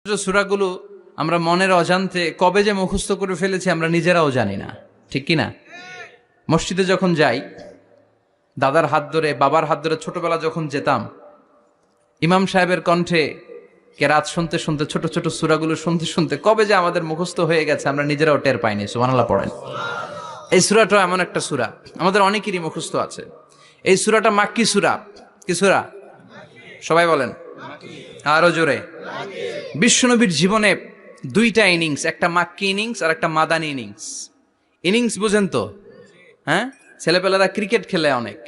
সূরাগুলো আমরা মনের অজান্তে কবে যে মুখস্থ করে ফেলেছি আমরা নিজেরাও জানি না, ঠিক কি না? মসজিদে যখন যাই, দাদার হাত ধরে বাবার হাত ধরে ছোটবেলা যখন যেতাম, ইমাম সাহেবের কণ্ঠে কেরাত শুনতে শুনতে ছোট ছোট সূরাগুলো শুনতে শুনতে কবে যে আমাদের মুখস্থ হয়ে গেছে আমরা নিজেরাও টের পাইনি। সুবহানাল্লাহ পড়েন। এই সূরাটা এমন একটা সূরা আমাদের অনেকেরই মুখস্থ আছে। এই সূরাটা মাক্কি সূরা। কি সূরা? সবাই বলেন আরো জোরে। বিশ্বনবীর জীবনে দুইটা ইনিংস, একটা মাক্কি ইনিংস আর একটা মাদানী ইনিংস। ইনিংস বুঝেন তো? হ্যাঁ, ছেলেপেলেরা ক্রিকেট খেলে অনেক,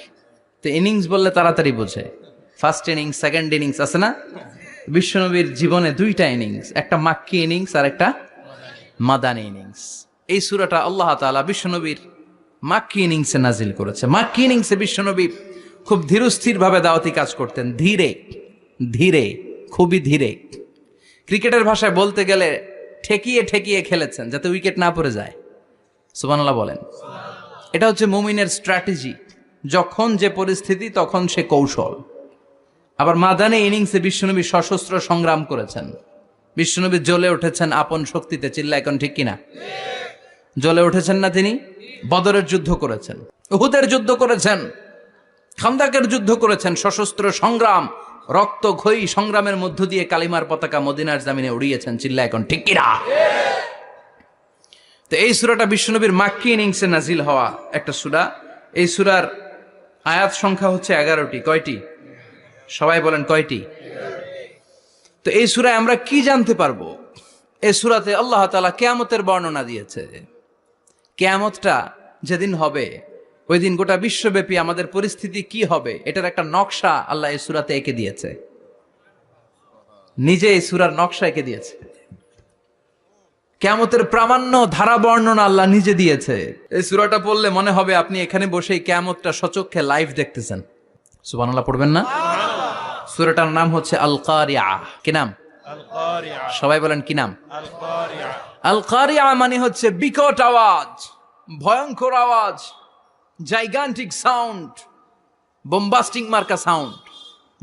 তো ইনিংস বললে তাড়াতাড়ি বোঝে। ফার্স্ট ইনিংস, সেকেন্ড ইনিংস আছে না? বিশ্বনবীর জীবনে দুইটা ইনিংস, একটা মাক্কি ইনিংস আর একটা মাদানী ইনিংস। এই সূরাটা আল্লাহ তাআলা বিশ্বনবীর মাক্কি ইনিংসে নাজিল করেছে। মাক্কি ইনিংসে বিশ্বনবী খুব ধীরস্থির ভাবে দাওয়াতি কাজ করতেন, ধীরে ধীরে, খুবই ধীরে। ক্রিকেটের ভাষায় বলতে গেলে ঠেকিয়ে ঠেকিয়ে খেলেছেন যাতে উইকেট না পড়ে যায়। সুবহানাল্লাহ বলেন। এটা হচ্ছে মুমিনের স্ট্র্যাটেজি, যখন যে পরিস্থিতি তখন সে কৌশল। আবার মাদানী ইনিংসে বিশ্বনবী সশস্ত্র সংগ্রাম করেছেন। বিশ্বনবী জ্বলে উঠেছেন আপন শক্তিতে, চিল্লা এখন ঠিক কিনা? জ্বলে উঠেছেন না তিনি? বদরের যুদ্ধ করেছেন, উহুদের যুদ্ধ করেছেন, খান্দাকের যুদ্ধ করেছেন। সশস্ত্র সংগ্রাম, রক্তক্ষয়ী সংগ্রামের মধ্য দিয়ে কালিমার পতাকা মদিনার জামিনে উড়িয়েছেন, চিল্লা এখন ঠিক কিনা? তো এই সূরাটা বিশ্বনবীর মাক্কি ইনিংসে নাজিল হওয়া একটা সূরা। এই সূরার আয়াত সংখ্যা হচ্ছে 11টি। কয়টি? সবাই বলেন কয়টি? তো এই সূরায় আমরা কি জানতে পারবো? এই সূরাতে আল্লাহ তাআলা কিয়ামতের বর্ণনা দিয়েছে। কিয়ামতটা যেদিন হবে, ওই দিন গোটা বিশ্বব্যাপী আমাদের পরিস্থিতি কি হবে এটার একটা নকশা আল্লাহ এই সূরাতে এঁকে দিয়েছে। নিজে এই সূরার নকশা এঁকে দিয়েছে। কিয়ামতের প্রামাণ্য ধারা বর্ণনা আল্লাহ নিজে দিয়েছে। এই সূরাটা পড়লে মনে হবে আপনি এখানে বসেই কিয়ামতটা সচক্ষে লাইভ দেখতেছেন। সুবহানাল্লাহ পড়বেন না? সূরাটার নাম হচ্ছে আল কারিয়া। কি নাম? আল কারিয়া। সবাই বলেন কি নাম? আল কারিয়া। আল কারিয়া মানে হচ্ছে বিকট আওয়াজ, ভয়ঙ্কর আওয়াজ, জাইগান্টিক সাউন্ড, বোম্বাস্টিং মার্কা সাউন্ড।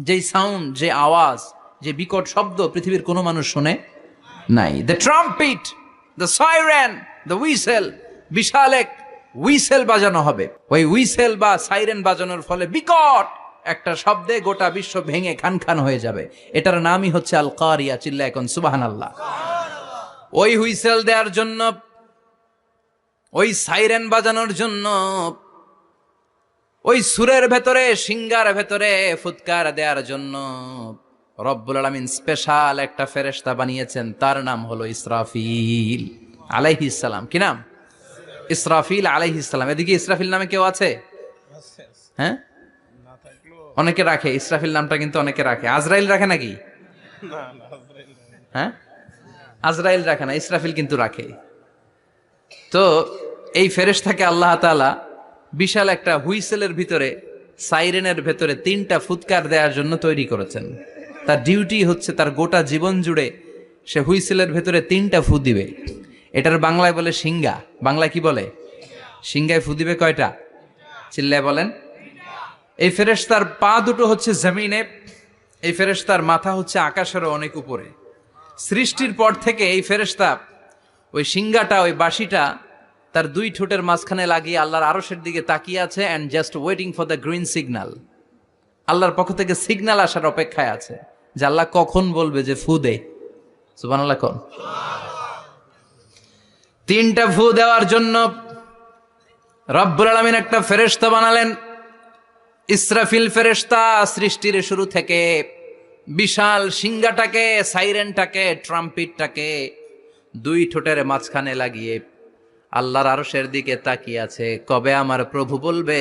যেই সাউন্ড, যে আওয়াজ, যে বিকট শব্দ পৃথিবীর কোনো মানুষ শুনে নাই। The trumpet, the siren, the whistle, বিশাল এক হুইসেল বাজানো হবে। ওই হুইসেল বা সাইরেন বাজানোর ফলে বিকট একটা শব্দে গোটা বিশ্ব ভেঙে খান খান হয়ে যাবে। এটার নামই হচ্ছে আল কারিয়া। চিল্লা এখন সুবহানাল্লাহ। ওই হুইসেল দেওয়ার জন্য, ওই সাইরেন বাজানোর জন্য, ওই সুরের ভেতরে, সিঙ্গার ভেতরে ফুৎকার দেওয়ার জন্য রব্বুল আলামিন স্পেশাল একটা ফেরেশতা বানিয়েছেন। তার নাম হলো ইসরাফিল আলাইহিস সালাম। কি নাম? ইসরাফিল আলাইহিস সালাম। এদিকে ইসরাফিল নামে কেউ আছে? হ্যাঁ, অনেকে রাখে ইসরাফিল নামটা, কিন্তু অনেকে রাখে। আজরাইল রাখে নাকি? হ্যাঁ, আজরাইল রাখে না, ইসরাফিল কিন্তু রাখে। তো এই ফেরেশতাকে আল্লাহ তাআলা বিশাল একটা হুইসেলের ভিতরে, সাইরেনের ভেতরে 3টা ফুৎকার দেওয়ার জন্য তৈরি করেছেন। তার ডিউটি হচ্ছে তার গোটা জীবন জুড়ে সে হুইসেলের ভেতরে 3টা ফু দিবে। এটার বাংলায় বলে সিঙ্গা। বাংলায় কি বলে? সিঙ্গায় ফু দিবে কয়টা? চিল্লায় বলেন। এই ফেরেশতার পা দুটো হচ্ছে জমিনে, এই ফেরেশতার মাথা হচ্ছে আকাশেরও অনেক উপরে। সৃষ্টির পর থেকে এই ফেরেশতা ওই সিঙ্গাটা, ওই বাঁশিটা তার 2 ঠোঁটের মাঝখানে লাগিয়ে আল্লাহর আরশের দিকে তাকিয়ে আছে, and just waiting for the green signal. আল্লাহর পক্ষ থেকে সিগন্যাল আসার অপেক্ষায় আছে যে আল্লাহ কখন বলবে যে ফু দে। সুবহানাল্লাহ কোন? 3টা ফু দেওয়ার জন্য রব্বুল আলামিন একটা ফেরেশতা বানালেন, ইসরাফিল ফেরেশতা। সৃষ্টির শুরু থেকে বিশাল সিঙ্গাটাকে, সাইরেনটাকে, ট্রাম্পিটটাকে 2 ঠোঁটের মাঝখানে লাগিয়ে আল্লাহর আরশের দিকে তাকিয়ে আছে, কবে আমার প্রভু বলবে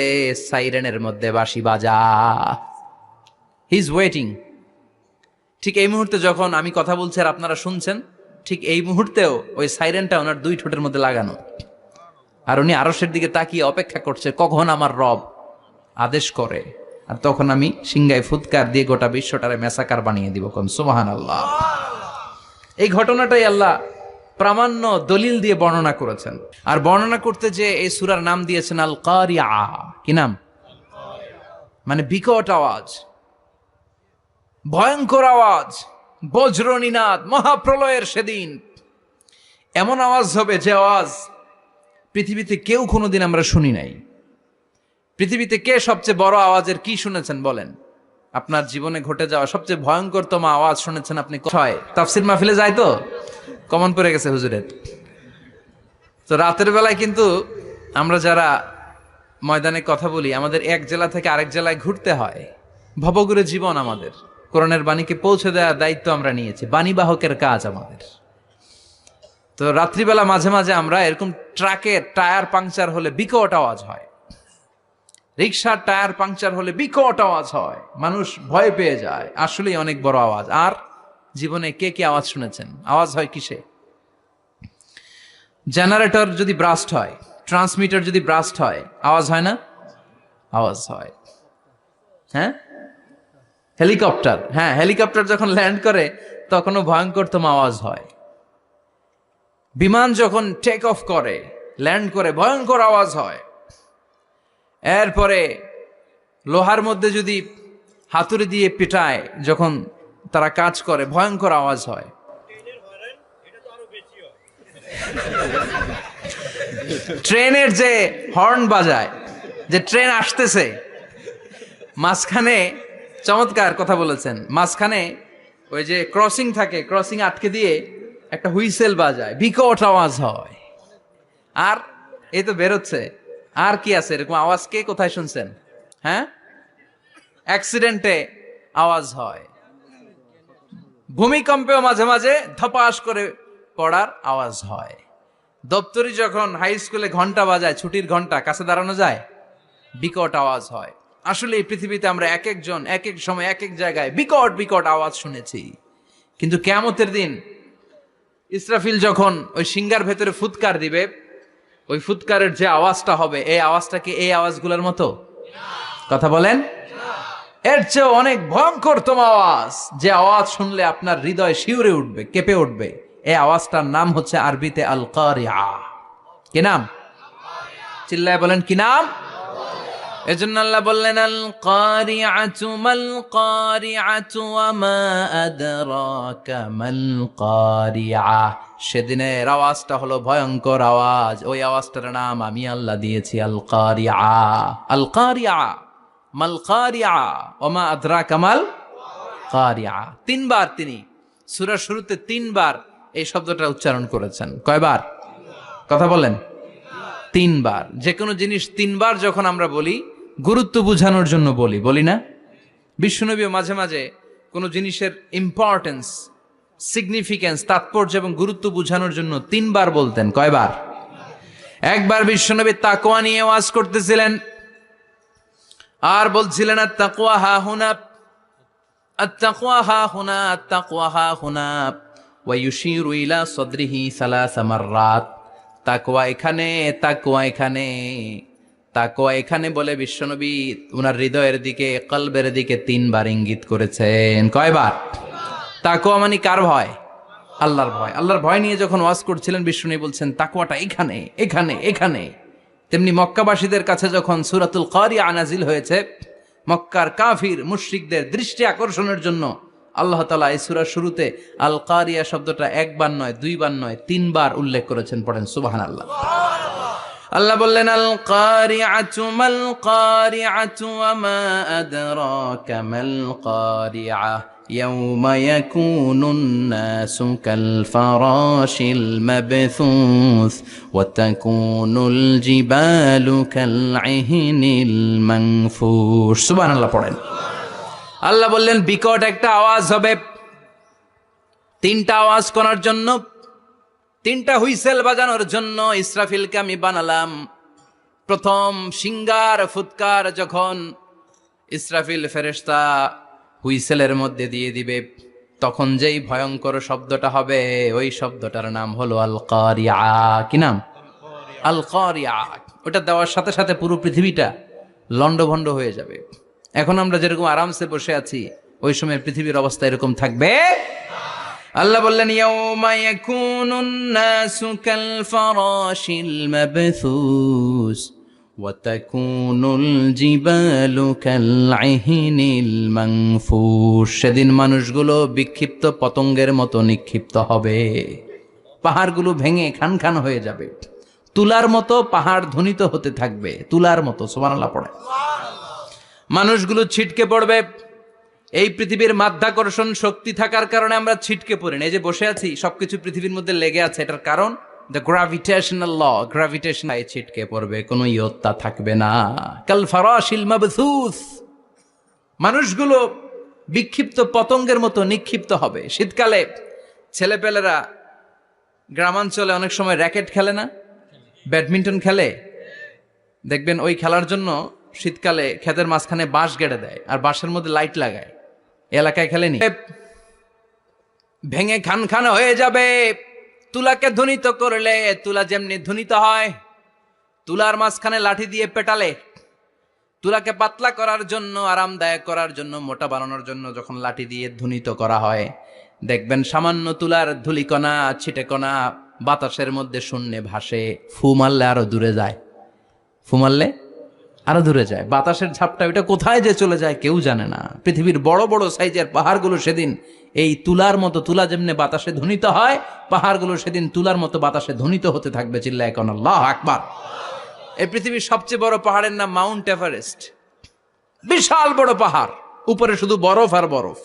সাইরেনের মধ্যে বাঁশি বাজা। He is waiting. ঠিক এই মুহূর্তে যখন আমি কথা বলছি আর আপনারা শুনছেন, ঠিক এই মুহূর্তেও ওই সাইরেনটা ওনার 2 ঠোঁটের মধ্যে লাগানো, আর উনি আরশের দিকে তাকিয়ে অপেক্ষা করছে কখন আমার রব আদেশ করে, আর তখন আমি সিঙ্গায় ফুৎকার দিয়ে গোটা বিশ্বটারে মেসাকার বানিয়ে দিব। কোন সুবহানাল্লাহ। এই ঘটনাটাই আল্লাহ প্রামাণ্য দলিল দিয়ে বর্ণনা করেছেন। আর বর্ণনা করতে যে এই সূরার নাম দিয়েছেন আল কারিয়া। কি নাম? মানে বিকট আওয়াজ, ভয়ঙ্কর আওয়াজ, বজ্রনীনাদ, মহাপ্রলয়ের সেদিন এমন আওয়াজ হবে যে আওয়াজ পৃথিবীতে কেউ কোনোদিন আমরা শুনি নাই। পৃথিবীতে কে সবচেয়ে বড় আওয়াজের কি শুনেছেন বলেন? আপনার জীবনে ঘটে যাওয়া সবচেয়ে ভয়ঙ্করতম আওয়াজ শুনেছেন আপনি? হয় তাফসির মাহফিলে যায় তো কমন পড়ে গেছে হুজুরের। তো রাতের বেলায় কিন্তু আমরা যারা ময়দানে কথা বলি, আমাদের এক জেলা থেকে আরেক জেলায় ঘুরতে হয়। ভবঘুরে জীবন আমাদের। কোরআনের বাণীকে পৌঁছে দেওয়ার দায়িত্ব আমরা নিয়েছি, বাণীবাহকের কাজ আমাদের। তো রাত্রিবেলা মাঝে মাঝে আমরা এরকম ট্রাকের টায়ার পাংচার হলে বিকট আওয়াজ হয়, রিক্সার টায়ার পাংচার হলে বিকট আওয়াজ হয়, মানুষ ভয় পেয়ে যায়। আসলেই অনেক বড় আওয়াজ। আর জীবনে কে কে আওয়াজ শুনেছেন? আওয়াজ হয় কিসে? জেনারেটর যদি ব্রাস্ট হয়, ট্রান্সমিটার যদি ব্রাস্ট হয়, আওয়াজ হয় না? আওয়াজ হয়। হ্যাঁ, হেলিকপ্টার, হ্যাঁ হেলিকপ্টার যখন ল্যান্ড করে তখনও ভয়ঙ্করতম আওয়াজ হয়। বিমান যখন টেক অফ করে, ল্যান্ড করে, ভয়ঙ্কর আওয়াজ হয়। এরপরে লোহার মধ্যে যদি হাতুড়ি দিয়ে পিটায়, যখন তারা কাজ করে, ভয়ঙ্কর আওয়াজ হয়। ট্রেনের যে হর্ন বাজায়, যে ট্রেন আসতেছে, মাঝখানে চমৎকার কথা বলেছেন, মাঝখানে ওই যে ক্রসিং থাকে, ক্রসিং আটকে দিয়ে একটা হুইসেল বাজায়, বিকট আওয়াজ হয়। আর এই তো বেরোচ্ছে। আর কি আছে এরকম আওয়াজ? কে কোথায় শুনছেন? হ্যাঁ, অ্যাক্সিডেন্টে আওয়াজ হয়, ভূমিকম্পেও মাঝে মাঝে ধপাস করে পড়ার আওয়াজ হয়। দপ্তরি যখন হাই স্কুলে ঘন্টা বাজায়, ছুটির ঘন্টা, কাছে দাঁড়ানো যায়, বিকট আওয়াজ হয়। আসলে এই পৃথিবীতে আমরা এক একজন এক এক সময় এক এক জায়গায় বিকট বিকট আওয়াজ শুনেছি। কিন্তু কিয়ামতের দিন ইসরাফিল যখন ওই সিংহার ভেতরে ফুৎকার দিবে, ওই ফুৎকারের যে আওয়াজটা হবে, এই আওয়াজটা কি এই আওয়াজগুলোর মতো? কথা বলেন। এর চেয়ে অনেক ভয়ঙ্করতম আওয়াজ, যে আওয়াজ শুনলে আপনার হৃদয় শিউরে উঠবে, কেঁপে উঠবে। এই আওয়াজটার নাম হচ্ছে আরবিতে আল কারিআ। কি নাম? চিল্লায় বলেন কি নাম? এজন্য আল্লাহ বললেন আল কারিআতু মাল কারিআতু ওয়া মা আদরাকা মাল কারিআ। সেদিনের আওয়াজটা হলো ভয়ঙ্কর আওয়াজ। ওই আওয়াজটার নাম আমি আল্লাহ দিয়েছি আল কারিআ। আল কারিআ মাল কারিআ ওয়া মা আদরাকা মাল কারিআ। তিনবার তিনি সূরার শুরুতে তিনবার এই শব্দটা উচ্চারণ করেছেন। কয়বার? কথা বলেন। তিনবার। যে কোনো জিনিস তিনবার যখন আমরা বলি, গুরুত্ব বোঝানোর জন্য বলি, বলি না? বিশ্বনবীও মাঝে মাঝে কোনো জিনিসের ইম্পর্টেন্স, সিগনিফিকেন্স, তাৎপর্য এবং গুরুত্ব বোঝানোর জন্য তিনবার বলতেন। কয়বার? একবার বিশ্বনবী তাকওয়া নিয়ে ওয়াজ করতেছিলেন, আর বলছিলেন আত-তাকওয়া হা হুনা, আত-তাকওয়া হা হুনা, আত-তাকওয়া হা হুনা, ওয়া ইউশিরু ইলা সাদরিহি সালাসা মাররাত। তাকওয়া এখানে, তাকওয়া এখানে, তাকওয়া এখানে বলে বিশ্বনবী উনার হৃদয়ের দিকে, কলবের দিকে তিনবার ইঙ্গিত করেছেন। কয়বার? তাকওয়া মানে কার ভয়? আল্লাহর ভয়। আল্লাহর ভয় নিয়ে যখন ওয়াজ করছিলেন, বিশ্বনবী বলছেন তাকওয়াটা এখানে, এখানে, এখানে। তেমনি মক্কাবাসীদের কাছে যখন সূরাতুল কারিআ নাজিল হয়েছে, মক্কার কাফির মুশরিকদের দৃষ্টি আকর্ষণের জন্য আল্লাহ তাআলা এই সূরার শুরুতে আল কারিয়া শব্দটা একবার নয়, দুইবার নয়, তিনবার উল্লেখ করেছেন। পড়েন সুবহানাল্লাহ। আল্লাহ বললেন আল কারিআতু মাল কারিআতু ওয়া মা আদরাকা মাল কারিআ ইয়াউমা ইয়াকুনুন নাসু কাল ফারাশিল মাবথুস ওয়া তাকুনুল জিবালু কাল ইহনিল মানফুশ। সুবহানাল্লাহ পড়েন। আল্লাহ বললেন বিকট একটা আওয়াজ হবে। তিনটা আওয়াজ করার জন্য, তিনটা হুইসেল বাজানোর জন্য ইসরাফিলকে আমি বানালাম। প্রথম সিংগার ফুৎকার যখন ইসরাফিল ফেরেশতা হুইসেলের মধ্যে দিয়ে দিবে, তখন যেই ভয়ঙ্কর শব্দটা হবে, ওই শব্দটার নাম হলো আল কারিআ। কি নাম? আল কারিআ। ওটা দেওয়ার সাথে সাথে পুরো পৃথিবীটা লন্ডভন্ড হয়ে যাবে। এখন আমরা যেরকম আরামসে বসে আছি, ওই সময় পৃথিবীর অবস্থা এরকম থাকবে। আল্লাহ বললেন ইয়াউমা ইয়াকুনুন নাসু কাল ফারাশিল মাবথুস ওয়াতাকুনুল জিবালু কালআহিনিল মানফুশ, সেদিন মানুষগুলো বিক্ষিপ্ত পতঙ্গের মতো নিক্ষিপ্ত হবে, পাহাড়গুলো ভেঙে খান খান হয়ে যাবে, তুলার মতো পাহাড় ধ্বনিত হতে থাকবে, তুলার মতো। সুবহানাল্লাহ পড়ে। মানুষগুলো ছিটকে পড়বে। এই পৃথিবীর মাধ্যাকর্ষণ শক্তি থাকার কারণে আমরা ছিটকে পড়ি না। এই যে বসে আছি, সবকিছু পৃথিবীর মধ্যে লেগে আছে, এটার কারণ দ্য গ্রাভিটেশনাল ল, গ্রাভিটেশন। ছিটকে পড়বে, কোনো ইয়ত্তা থাকবে না। কাল ফারাশিল মাবথুস, মানুষগুলো বিক্ষিপ্ত পতঙ্গের মতো নিক্ষিপ্ত হবে। শীতকালে ছেলেপেলেরা গ্রামাঞ্চলে অনেক সময় র্যাকেট খেলে না, ব্যাডমিন্টন খেলে, দেখবেন ওই খেলার জন্য শীতকালে ক্ষেতের মাঝখানে বাঁশ গেড়ে দেয় আর বাঁশের মধ্যে লাইট লাগায়। এলাকায় খেলেনি? ভেঙে খান খান হয়ে যাবে। তুলাকে ধ্বনিত করলে তুলা যেমনি ধ্বনিত হয়, তুলার মাঝখানে লাঠি দিয়ে পেটালে, তুলাকে পাতলা করার জন্য, আরামদায়ক করার জন্য, মোটা বানানোর জন্য যখন লাঠি দিয়ে ধ্বনিত করা হয়, দেখবেন সামান্য তুলার ধুলিকণা, ছিটেকণা বাতাসের মধ্যে শূন্যে ভাসে। ফু মারলে আরো দূরে যায়, ফু মারলে আরো দূরে যায়। বাতাসের ঝাপটা ওইটা কোথায় যে চলে যায় কেউ জানে না। পৃথিবীর বড় বড় সাইজের পাহাড়গুলো সেদিন এই তুলার মতো, তুলা যেমনি বাতাসে ধ্বনিত হয়, পাহাড়গুলো সেদিন তুলার মতো বাতাসে ধ্বনিত হতে থাকবে। চিল্লায় এখন আল্লাহু আকবার। এই পৃথিবীর সবচেয়ে বড় পাহাড়ের নাম মাউন্ট এভারেস্ট। বিশাল বড় পাহাড়, উপরে শুধু বরফ আর বরফ।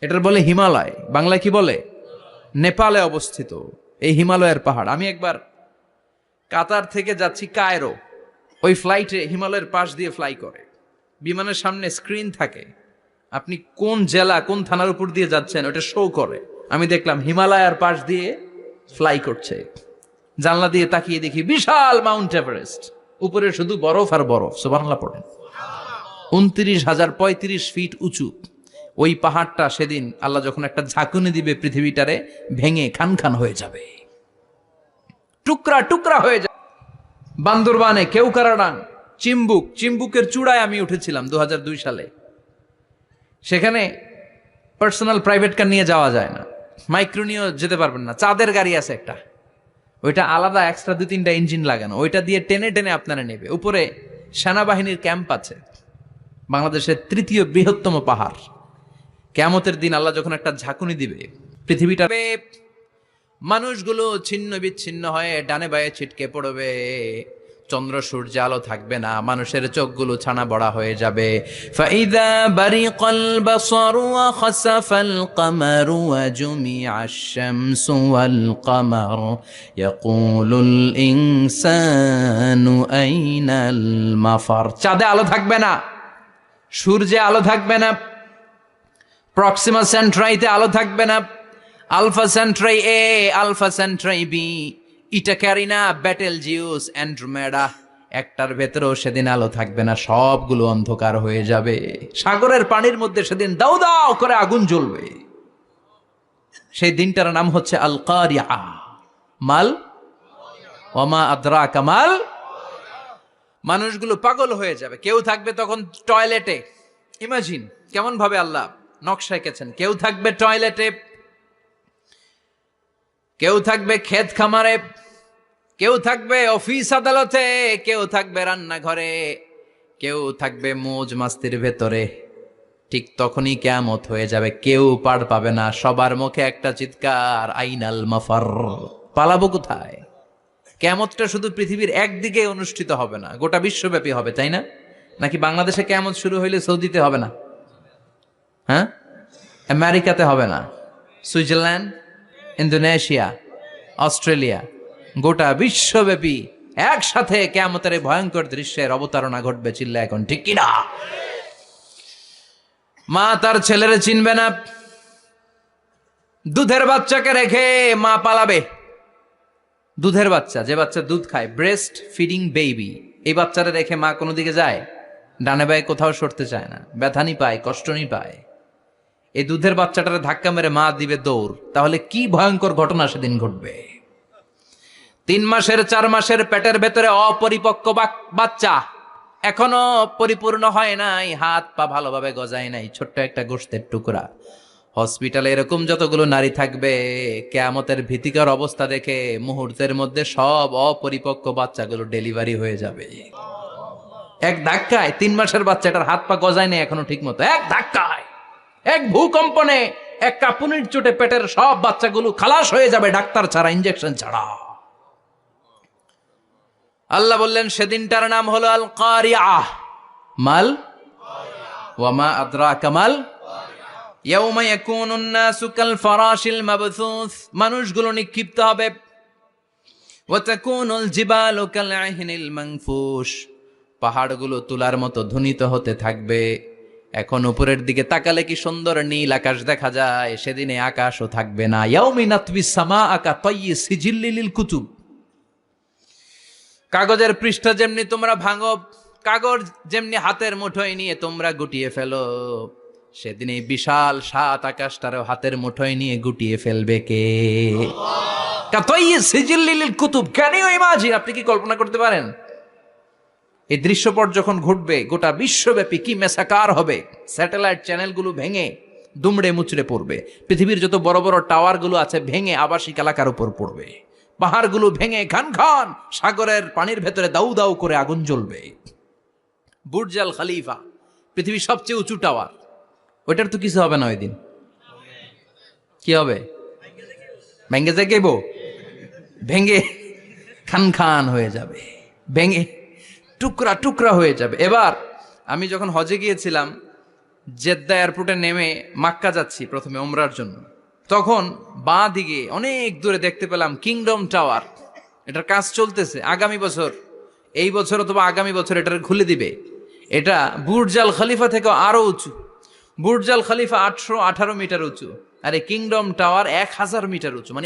এটার বলে হিমালয়। বাংলায় কি বলে? নেপালে অবস্থিত এই হিমালয়ের পাহাড়। আমি একবার কাতার থেকে যাচ্ছি কায়রো, ওই ফ্লাইটে হিমালয়ের পাশ দিয়ে ফ্লাই করে, বিমানের সামনে স্ক্রিন থাকে, আপনি কোন জেলা কোন থানার উপর দিয়ে যাচ্ছেন ওটা শো করে। আমি দেখলাম হিমালয়ের পাশ দিয়ে ফ্লাই করছে। জানলা দিয়ে তাকিয়ে দেখি বিশাল মাউন্ট এভারেস্ট, উপরে শুধু বরফ আর বরফ। সুবহানাল্লাহ পড়েন। 29,035 ফিট উঁচু ওই পাহাড়টা সেদিন আল্লাহ যখন একটা ঝাঁকুনি দিবে, পৃথিবীটারে ভেঙে খান খান হয়ে যাবে, টুকরা টুকরা হয়ে যাবে। বান্দরবানে কেওক্রাডাং, চিম্বুকের চূড়ায় আমি উঠেছিলাম 2002 সালে। সেখানে পার্সোনাল প্রাইভেট কার নিয়ে যাওয়া যায় না, মাইক্রো নিয়েও যেতে পারবেন না। চাঁদের গাড়ি আছে একটা, ওইটা আলাদা এক্সট্রা 2-3টা ইঞ্জিন লাগানো, ওইটা দিয়ে টেনে টেনে আপনারা নেবে। উপরে সেনাবাহিনীর ক্যাম্প আছে। বাংলাদেশের 3য় বৃহত্তম পাহাড়। কিয়ামতের দিন আল্লাহ যখন একটা ঝাঁকুনি দিবে, পৃথিবীটা, মানুষগুলো ছিন্ন বিচ্ছিন্ন হয়ে ডানে বায়ে ছিটকে পড়বে, চন্দ্র সূর্য আলো থাকবে না, মানুষের চোখগুলো ছানা বড়া হয়ে যাবে। ফাইদা বারিকাল বাসারু ওয়া খাসাফাল কামারু ওয়া জুমিআশ শামসু ওয়াল কামার ইয়াকুলুল ইনসানু আইনাল মাফার। চাঁদে আলো থাকবে না, সূর্যে আলো থাকবে না, প্রক্সিমা সেন্ট্রাইতে আলো থাকবে না, আলফা সেন্ট্রাই এ, আলফা সেন্ট্রাই বি, ইটা ক্যারিনা, ব্যাটেল জিউস, অ্যান্ড্রোমেডা, একটার ভেতরেও সেদিন আলো থাকবে না, সবগুলো অন্ধকার হয়ে যাবে। সাগরের পানির মধ্যে সেদিন দাউ দাউ করে আগুন জ্বলবে। সেই দিনটার নাম হচ্ছে আল কারিয়া। মাল ওয়ামা আদরাকা মাল। মানুষগুলো পাগল হয়ে যাবে। কেউ থাকবে তখন টয়লেটে। ইমাজিন কেমন ভাবে আল্লাহ নকশা এঁকেছেন। কেউ থাকবে টয়লেটে, কেউ থাকবে ক্ষেত খামারে, কেউ থাকবে অফিস আদালতে, কেউ থাকবে রান্নাঘরে, কেউ থাকবে মৌজ মাস্তির ভেতরে। ঠিক তখনই কিয়ামত হয়ে যাবে, কেউ পার পাবে না। সবার মুখে একটা চিৎকার, আইনাল মাফার। পালাবো কোথায়? কিয়ামতটা শুধু পৃথিবীর একদিকে অনুষ্ঠিত হবে না, গোটা বিশ্বব্যাপী হবে, তাই না? নাকি বাংলাদেশে কিয়ামত শুরু হইলে সৌদিতে হবে না? হ্যাঁ, আমেরিকাতে হবে না, সুইজারল্যান্ড, ইন্দোনেশিয়া, অস্ট্রেলিয়া, গোটা বিশ্বব্যাপী একসাথে কিয়ামতের ভয়ঙ্কর দৃশ্যের অবতারণা ঘটবে। চিল্লা এখন ঠিক কিনা? মা তার ছেলেরে চিনবে না। দুধের বাচ্চাকে রেখে মা পালাবে। দুধের বাচ্চা, যে বাচ্চা দুধ খায়, ব্রেস্ট ফিডিং বেবি, এই বাচ্চারা রেখে মা কোনো দিকে যায়? ডানে বায়ে কোথাও সরতে চায় না, ব্যথানি পায়, কষ্টনি পায়। এই দুধের বাচ্চাটারে ধাক্কা মেরে মা দিবে দৌড়। তাহলে কি ভয়ঙ্কর ঘটনা সেদিন ঘটবে। 3 মাসের 4 মাসের পেটের ভেতরে অপরিপক্ক বাচ্চা, এখনো পরিপূর্ণ হয় নাই, হাত পা ভালোভাবে গজায় নাই, ছোট্ট একটা গোশতের টুকরা। হসপিটালে এরকম যতগুলো নারী থাকবে, কিয়ামতের ভীতিকর অবস্থা দেখে মুহূর্তের মধ্যে সব অপরিপক্ক বাচ্চাগুলো ডেলিভারি হয়ে যাবে। এক ধাক্কায় 3 মাসের বাচ্চাটার হাত পা গজায় নেই এখনো ঠিক মতো, এক ধাক্কায়, এক ভূকম্পনে, এক কাঁপুনির চোটে পেটের সব বাচ্চাগুলো খালাস হয়ে যাবে, ডাক্তার ছাড়া, ইনজেকশন ছাড়া। আল্লাহ বললেন সেদিনটার নাম হলো আল কারিআহ। মাল ওয়ামা আদরাকা মাল ইয়াউমা ইয়াকুনুন নাসু কাল ফারাশিল মাবথুস, মানুষগুলো নিক্ষিপ্ত হবে। ওয়া তাকুনুল জিবালু কাল আহিনিল মানফুশ, পাহাড়গুলো তুলার মতো ধ্বনিত হতে থাকবে। এখন উপরের দিকে তাকালে কি সুন্দর নীল আকাশ দেখা যায়, সেদিনে আকাশও থাকবে না। ইয়াউমি নাতবিস সামাআ কা তায়্যি সিজিল্লিল কুতুব, কাগজের পৃষ্ঠা যেমনি তোমরা ভাঙো, কাগজ যেমনি হাতের মুঠোয় নিয়ে তোমরা গুটিয়ে ফেলো, সেদিন এই বিশাল 7 আকাশটারও হাতের মুঠোয় নিয়ে গুটিয়ে ফেলবে কে? কাতাইয়্যি সিজিল্লিল কুতুব, ক্যান ইউ ইমাজিন? আপনি কি কল্পনা করতে পারেন এই দৃশ্যপট যখন ঘটবে গোটা বিশ্বব্যাপী কি মেসাকার হবে? স্যাটেলাইট চ্যানেলগুলো ভেঙে দুমড়ে মুচড়ে পড়বে, পৃথিবীর যত বড় বড় টাওয়ারগুলো আছে ভেঙে আবাসিক এলাকার উপর পড়বে, পাহাড়গুলো ভেঙে খান খান সাগরের পানির ভেতরে দাউ দাউ করে আগুন জ্বলবে। বুর্জ আল খলিফা, পৃথিবীর সবচেয়ে উঁচু টাওয়ার, ওইটার তো কিছু হবে না ওই দিন। কি হবে? ভেঙে যাইব, ভেঙে খান খান হয়ে যাবে, ভেঙে টুকরা টুকরা হয়ে যাবে। এবার আমি যখন হজে গিয়েছিলাম, জেদ্দা এয়ারপোর্টে নেমে মাক্কা যাচ্ছি প্রথমে ওমরার জন্য, তখন বাঁ দিকে অনেক দূরে দেখতে পেলাম কিংডম টাওয়ার। এটার কাজ চলতেছে, আগামী বছর, এই বছর অথবা আগামী বছর এটার খুলে দিবে। এটা বুর্জ আল খলিফা থেকে আরো উঁচু। বুর্জ আল খলিফা 818 মিটার উঁচু, আর এই কিংডম টাওয়ার 1000 মিটার উঁচু। মানে